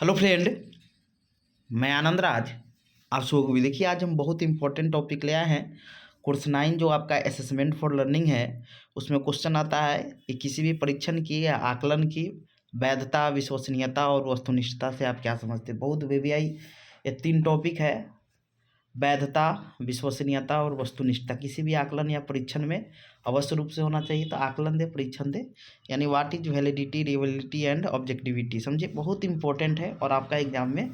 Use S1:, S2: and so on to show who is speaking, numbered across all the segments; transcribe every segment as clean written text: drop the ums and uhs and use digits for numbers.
S1: Hello friend, मैं आनंद राज आप सबको भी देखिए। आज हम बहुत इंपॉर्टेंट टॉपिक ले आए हैं। कोर्स 9 जो आपका असेसमेंट फॉर लर्निंग है, उसमें क्वेश्चन आता है कि किसी भी परीक्षण की या आकलन की वैधता, विश्वसनीयता और वस्तुनिष्ठता से आप क्या समझते हैं। बहुत VVI ये 3 टॉपिक है, वैधता, विश्वसनीयता और वस्तुनिष्ठता। किसी भी आकलन या परीक्षण में अवश्य रूप से होना चाहिए। तो आकलन दे, परीक्षण दे, यानी what is validity, reality and objectivity. समझे, बहुत इंपॉर्टेंट है और आपका एग्जाम में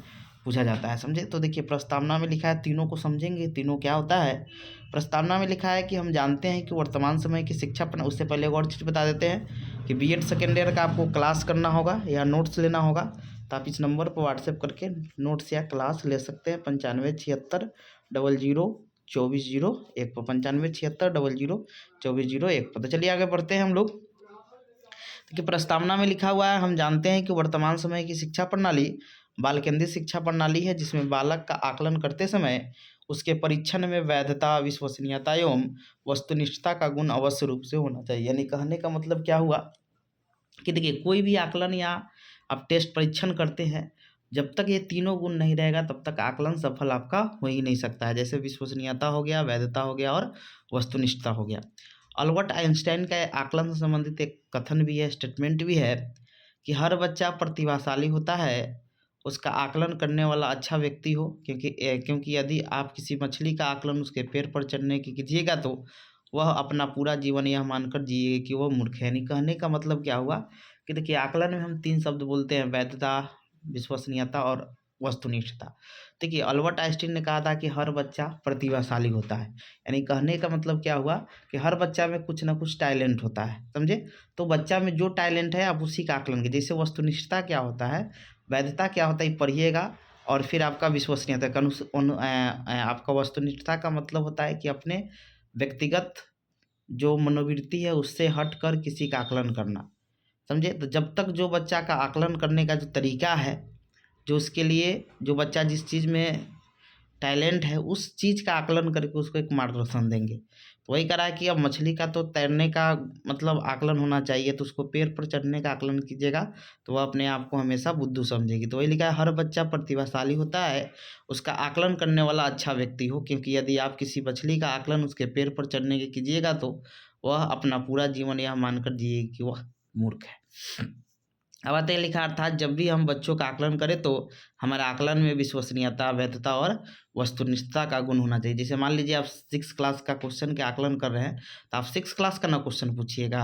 S1: पूछा जाता है। समझे, तो देखिए प्रस्तावना में लिखा है, तीनों को समझेंगे। तीनों क्या होता है। प्रस्तावना में लिखा है कि हम जानते हैं कि वर्तमान समय की शिक्षा उससे पहले एक और चीज़ बता देते हैं कि B.Ed सेकेंड ईयर का आपको क्लास करना होगा या नोट्स लेना होगा। तो आप इस नंबर पर व्हाट्सएप करके नोट्स या क्लास ले सकते हैं 9576002401 पर, 9576002401 पर। तो चलिए आगे बढ़ते हैं हम लोग। देखिए प्रस्तावना में लिखा हुआ है, हम जानते हैं कि वर्तमान समय की शिक्षा प्रणाली बाल केंद्रित शिक्षा प्रणाली है, जिसमें बालक का आकलन करते समय उसके परीक्षण में वैधता, विश्वसनीयता एवं वस्तुनिष्ठता का गुण अवश्य रूप से होना चाहिए। यानी कहने का मतलब क्या हुआ कि देखिए कोई भी आकलन या आप टेस्ट परीक्षण करते हैं, जब तक ये तीनों गुण नहीं रहेगा तब तक आकलन सफल आपका हो ही नहीं सकता है। जैसे विश्वसनीयता हो गया, वैधता हो गया और वस्तुनिष्ठता हो गया। अल्बर्ट आइंस्टाइन का अकालन से संबंधित एक कथन भी है, स्टेटमेंट भी है कि हर बच्चा प्रतिभाशाली होता है उसका आकलन करने वाला अच्छा व्यक्ति हो, क्योंकि यदि आप किसी मछली का आकलन उसके पैर पर चढ़ने की कीजिएगा तो वह अपना पूरा जीवन यह मानकर जिएगी कि वह मूर्ख है। यानी कहने का मतलब क्या हुआ कि देखिए आकलन में हम 3 शब्द बोलते हैं, वैधता, विश्वसनीयता और वस्तुनिष्ठता। देखिए अल्बर्ट आइंस्टीन ने कहा था कि हर बच्चा प्रतिभाशाली होता है। यानी कहने का मतलब क्या हुआ कि हर बच्चा में कुछ ना कुछ टैलेंट होता है। समझे, तो बच्चा में जो टैलेंट है आप उसी का आकलन कीजिए। जैसे वस्तुनिष्ठता क्या होता है, वैधता क्या होता है, पढ़िएगा। और फिर आपका विश्वसनीयता आपका वस्तुनिष्ठता का मतलब होता है कि अपने व्यक्तिगत जो मनोवृत्ति है उससे हट कर किसी का आकलन करना। समझे, तो जब तक जो बच्चा का आकलन करने का जो तरीका है, जो उसके लिए जो बच्चा जिस चीज़ में टैलेंट है उस चीज़ का आकलन करके उसको एक मार्गदर्शन देंगे। तो वही करा है कि अब मछली का तो तैरने का मतलब आकलन होना चाहिए, तो उसको पैर पर चढ़ने का आकलन कीजिएगा तो वह अपने आप को हमेशा बुद्धू समझेगी। तो वही लिखा है, हर बच्चा प्रतिभाशाली होता है उसका आकलन करने वाला अच्छा व्यक्ति हो, क्योंकि यदि आप किसी मछली का आकलन उसके पैर पर चढ़ने के कीजिएगा तो वह अपना पूरा जीवन यह मानकर जिएगी कि वह मूर्ख है। अब आते हैं लिखा, अर्थात जब भी हम बच्चों का आकलन करें तो हमारे आकलन में विश्वसनीयता, वैधता और वस्तुनिष्ठता का गुण होना चाहिए। जैसे मान लीजिए आप 6 क्लास का क्वेश्चन के आकलन कर रहे हैं तो आप 6 क्लास का ना क्वेश्चन पूछिएगा।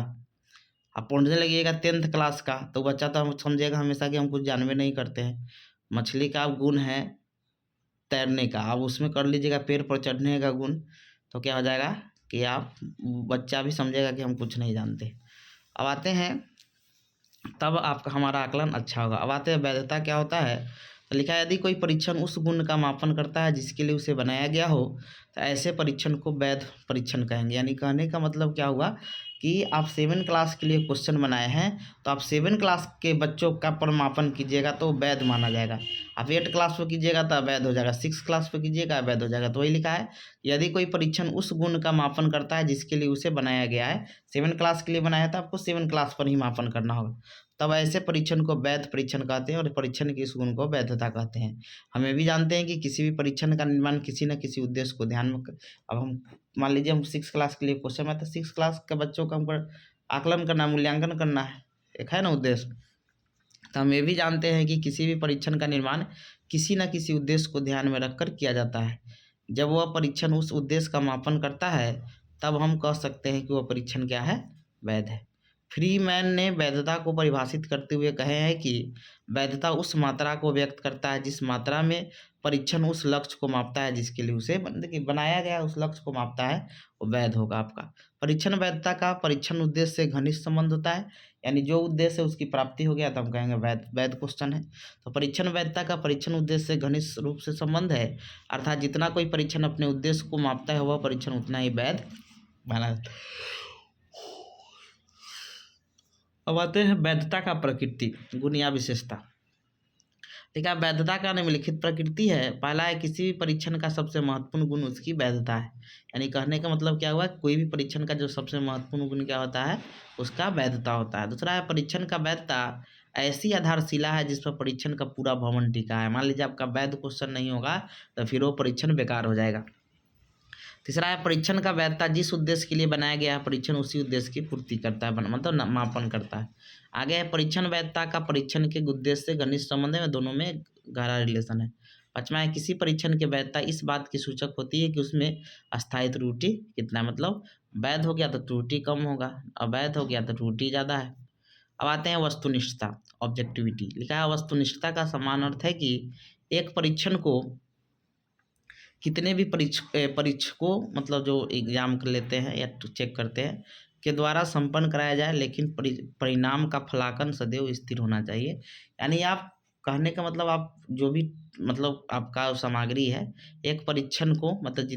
S1: आप पढ़ने लगिएगा 10th क्लास का तो बच्चा तो हम समझेगा हमेशा कि हम कुछ जानवे नहीं करते हैं। मछली का गुण है तैरने का, आप उसमें कर लीजिएगा पैर पर चढ़ने का गुण, तो क्या हो जाएगा कि आप बच्चा भी समझेगा कि हम कुछ नहीं जानते। अब आते हैं, तब आपका हमारा आकलन अच्छा होगा। अब आते हैं वैधता क्या होता है। तो लिखा है, यदि कोई परीक्षण उस गुण का मापन करता है जिसके लिए उसे बनाया गया हो तो ऐसे परीक्षण को वैध परीक्षण कहेंगे। यानी कहने का मतलब क्या हुआ कि आप 7 क्लास के लिए क्वेश्चन बनाए हैं तो आप 7 क्लास के बच्चों का परिमापन कीजिएगा तो वैध माना जाएगा। आप 8 क्लास पर कीजिएगा तो वैध हो जाएगा, 6 क्लास पर कीजिएगा वैध हो जाएगा। तो वही लिखा है, यदि कोई परीक्षण उस गुण का मापन करता है जिसके लिए उसे बनाया गया है, 7 क्लास के लिए बनाया था आपको 7 क्लास पर ही मापन करना होगा, तब ऐसे परीक्षण को वैध परीक्षण कहते हैं और परीक्षण के इस गुण को वैधता कहते हैं। हम ये भी जानते हैं कि किसी भी परीक्षण का निर्माण किसी न किसी उद्देश्य को ध्यान में अब हम मान लीजिए हम 6 क्लास के लिए क्वेश्चन में, तो 6 क्लास के बच्चों का हमको आकलन करना, मूल्यांकन करना है, एक है ना उद्देश्य। तो हम ये भी जानते हैं कि किसी भी परीक्षण का निर्माण किसी न किसी उद्देश्य को ध्यान में रखकर किया जाता है। जब वह परीक्षण उस उद्देश्य का मापन करता है तब हम कह सकते हैं कि वह परीक्षण क्या है, वैध है। फ्रीमैन ने वैधता को परिभाषित करते हुए कहे हैं कि वैधता उस मात्रा को व्यक्त करता है जिस मात्रा में परीक्षण उस लक्ष्य को मापता है जिसके लिए उसे बनाया गया उस लक्ष्य को मापता है, वो वैध होगा आपका। परीक्षण वैधता का परीक्षण उद्देश्य से घनिष्ठ संबंध होता है, यानी जो उद्देश्य है उसकी प्राप्ति हो गया तो हम कहेंगे वैध क्वेश्चन है। तो परीक्षण वैधता का परीक्षण उद्देश्य से घनिष्ठ रूप से संबंध है, अर्थात जितना कोई परीक्षण अपने उद्देश्य को मापता है वह परीक्षण उतना ही वैध माना जाता है। अब आते हैं वैधता का प्रकृति, गुण या विशेषता। ठीक है, वैधता का निम्नलिखित प्रकृति है। पहला है, किसी भी परीक्षण का सबसे महत्वपूर्ण गुण उसकी वैधता है। यानी कहने का मतलब क्या हुआ, कोई भी परीक्षण का जो सबसे महत्वपूर्ण गुण क्या होता है, उसका वैधता होता है। दूसरा है, परीक्षण का वैधता ऐसी आधारशिला है जिस पर परीक्षण का पूरा भवन टिका है। मान लीजिए आपका वैध क्वेश्चन नहीं होगा तो फिर वो परीक्षण बेकार हो जाएगा। तीसरा है परीक्षण का वैधता जिस उद्देश्य के लिए बनाया गया है परीक्षण उसी उद्देश्य की पूर्ति करता है, मतलब मापन करता है। आगे है परीक्षण वैधता का परीक्षण के उद्देश्य से घनिष्ठ संबंध है, दोनों में गहरा रिलेशन है। पांचवा है किसी परीक्षण की वैधता इस बात की सूचक होती है कि उसमें अस्थायी त्रुटि कितना है, मतलब वैध हो गया तो त्रुटि कम होगा, अवैध हो गया तो त्रुटि ज़्यादा है। अब आते हैं वस्तुनिष्ठता, ऑब्जेक्टिविटी। लिखा है वस्तुनिष्ठता का समान अर्थ है कि एक परीक्षण को कितने भी परीक्षकों, मतलब जो एग्जाम कर लेते हैं या चेक करते हैं, के द्वारा संपन्न कराया जाए, लेकिन परिणाम का फलांकन सदैव स्थिर होना चाहिए। यानी आप कहने का मतलब आप जो भी मतलब आपका सामग्री है एक परीक्षण को मतलब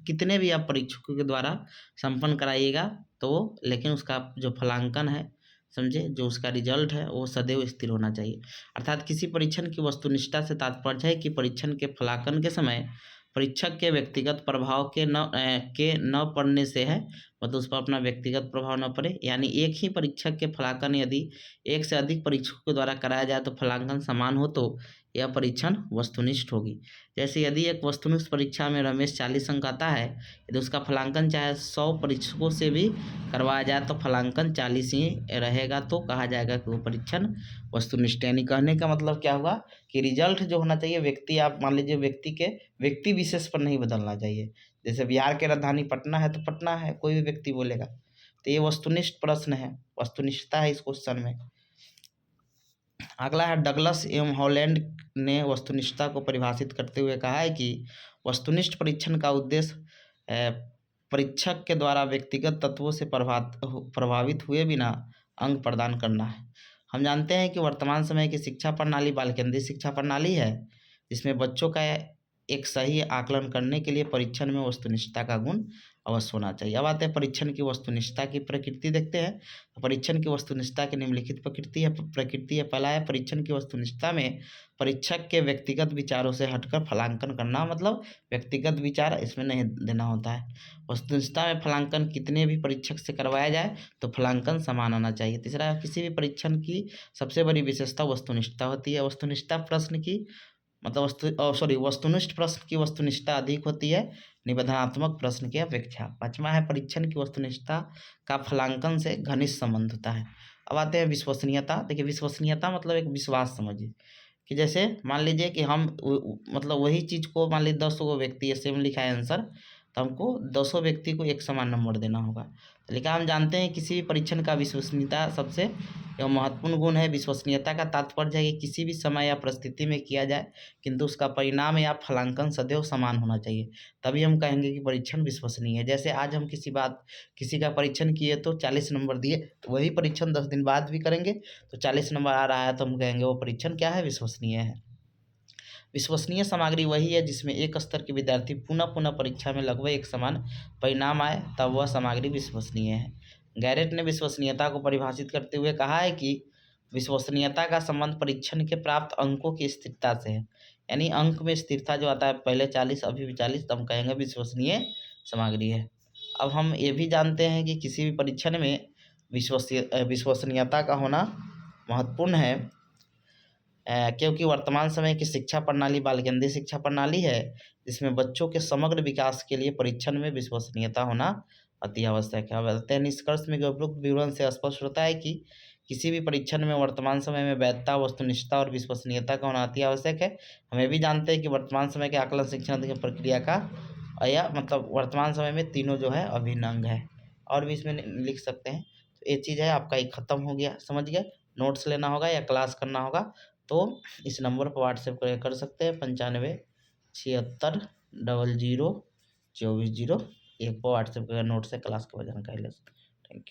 S1: कितने भी आप परीक्षकों के द्वारा संपन्न कराइएगा तो, लेकिन उसका जो फलांकन है समझे, जो उसका रिजल्ट है वो सदैव स्थिर होना चाहिए। अर्थात किसी परीक्षण की वस्तुनिष्ठता से तात्पर्य है कि परीक्षण के फलांकन के समय परीक्षक के व्यक्तिगत प्रभाव के न पड़ने से है, मतलब उस पर अपना व्यक्तिगत प्रभाव न पड़े। यानी एक ही परीक्षक के फलांकन यदि एक से अधिक परीक्षकों के द्वारा कराया जाए तो फलांकन समान हो तो यह परीक्षण वस्तुनिष्ठ होगी। जैसे यदि एक वस्तुनिष्ठ परीक्षा में रमेश 40 अंक आता है, यदि उसका फलांकन चाहे 100 परीक्षकों से भी करवाया जाए तो फलांकन 40 ही रहेगा, तो कहा जाएगा कि वो परीक्षण वस्तुनिष्ठ। यानी कहने का मतलब क्या हुआ कि रिजल्ट जो होना चाहिए व्यक्ति, आप मान लीजिए व्यक्ति विशेष पर नहीं बदलना चाहिए। जैसे बिहार की राजधानी पटना है तो पटना है, कोई भी व्यक्ति बोलेगा, तो ये वस्तुनिष्ठ प्रश्न है, वस्तुनिष्ठता है इस क्वेश्चन में। अगला है डगलस एवं हॉलैंड ने वस्तुनिष्ठता को परिभाषित करते हुए कहा है कि वस्तुनिष्ठ परीक्षण का उद्देश्य परीक्षक के द्वारा व्यक्तिगत तत्वों से प्रभावित हुए बिना अंक प्रदान करना है। हम जानते हैं कि वर्तमान समय की शिक्षा प्रणाली बाल केंद्रित शिक्षा प्रणाली है, जिसमें बच्चों का एक सही आकलन करने के लिए परीक्षण में वस्तुनिष्ठता का गुण अवश्य होना चाहिए। अब आते हैं परीक्षण की वस्तुनिष्ठता की प्रकृति देखते हैं। तो परीक्षण की वस्तुनिष्ठता की निम्नलिखित प्रकृति है। पहला है परीक्षण की वस्तुनिष्ठता में परीक्षक के व्यक्तिगत विचारों से हटकर फलांकन करना, मतलब व्यक्तिगत विचार इसमें नहीं देना होता है। वस्तुनिष्ठता में फलांकन कितने भी परीक्षक से करवाया जाए तो फलांकन समान आना चाहिए। तीसरा, किसी भी परीक्षण की सबसे बड़ी विशेषता वस्तुनिष्ठता होती है। वस्तुनिष्ठता प्रश्न की मतलब वस्तुनिष्ठ प्रश्न की वस्तुनिष्ठता अधिक होती है निबंधनात्मक प्रश्न की अपेक्षा। पांचवा है परीक्षण की वस्तुनिष्ठता का फलांकन से घनिष्ठ संबंध होता है। अब आते हैं विश्वसनीयता। देखिए विश्वसनीयता मतलब एक विश्वास समझिए कि जैसे मान लीजिए कि हम मतलब वही चीज़ को मान लीजिए 10 गो व्यक्ति ऐसे में लिखा है आंसर, तो हमको 200 व्यक्ति को एक समान नंबर देना होगा। तो लिखा हम जानते हैं किसी भी परीक्षण का विश्वसनीयता सबसे महत्वपूर्ण गुण है। विश्वसनीयता का तात्पर्य है कि किसी भी समय या परिस्थिति में किया जाए किंतु उसका परिणाम या फलांकन सदैव समान होना चाहिए, तभी हम कहेंगे कि परीक्षण विश्वसनीय है। जैसे आज हम किसी का परीक्षण किए तो 40 नंबर दिए, तो वही परीक्षण 10 दिन बाद भी करेंगे तो 40 नंबर आ रहा है तो हम कहेंगे वो परीक्षण क्या है, विश्वसनीय है। विश्वसनीय सामग्री वही है जिसमें एक स्तर के विद्यार्थी पुनः पुनः परीक्षा में लगभग एक समान परिणाम आए, तब वह सामग्री विश्वसनीय है। गैरेट ने विश्वसनीयता को परिभाषित करते हुए कहा है कि विश्वसनीयता का संबंध परीक्षण के प्राप्त अंकों की स्थिरता से है। यानी अंक में स्थिरता जो आता है, पहले 40 अभी भी 40, तो हम कहेंगे विश्वसनीय सामग्री है। अब हम ये भी जानते हैं कि किसी भी परीक्षण में विश्वसनीयता का होना महत्वपूर्ण है, क्योंकि वर्तमान समय की शिक्षा प्रणाली बाल केंद्रित शिक्षा प्रणाली है, जिसमें बच्चों के समग्र विकास के लिए परीक्षण में विश्वसनीयता होना अति आवश्यक है। अब बताते हैं निष्कर्ष में उपरोक्त विवरण से स्पष्ट होता है कि किसी भी परीक्षण में वर्तमान समय में वैधता, वस्तुनिष्ठता और विश्वसनीयता का होना अति आवश्यक है। हमें भी जानते हैं कि वर्तमान समय के आकलन शिक्षण की प्रक्रिया का या मतलब वर्तमान समय में तीनों जो है अभिन्न अंग है, और भी इसमें लिख सकते हैं। तो ये चीज़ है आपका एक ख़त्म हो गया, समझ गए। नोट्स लेना होगा या क्लास करना होगा तो इस नंबर पर व्हाट्सएप कर सकते हैं 9576002401 पर व्हाट्सएप कर नोट से क्लास का जानकारी ले सकते हैं। Thank you.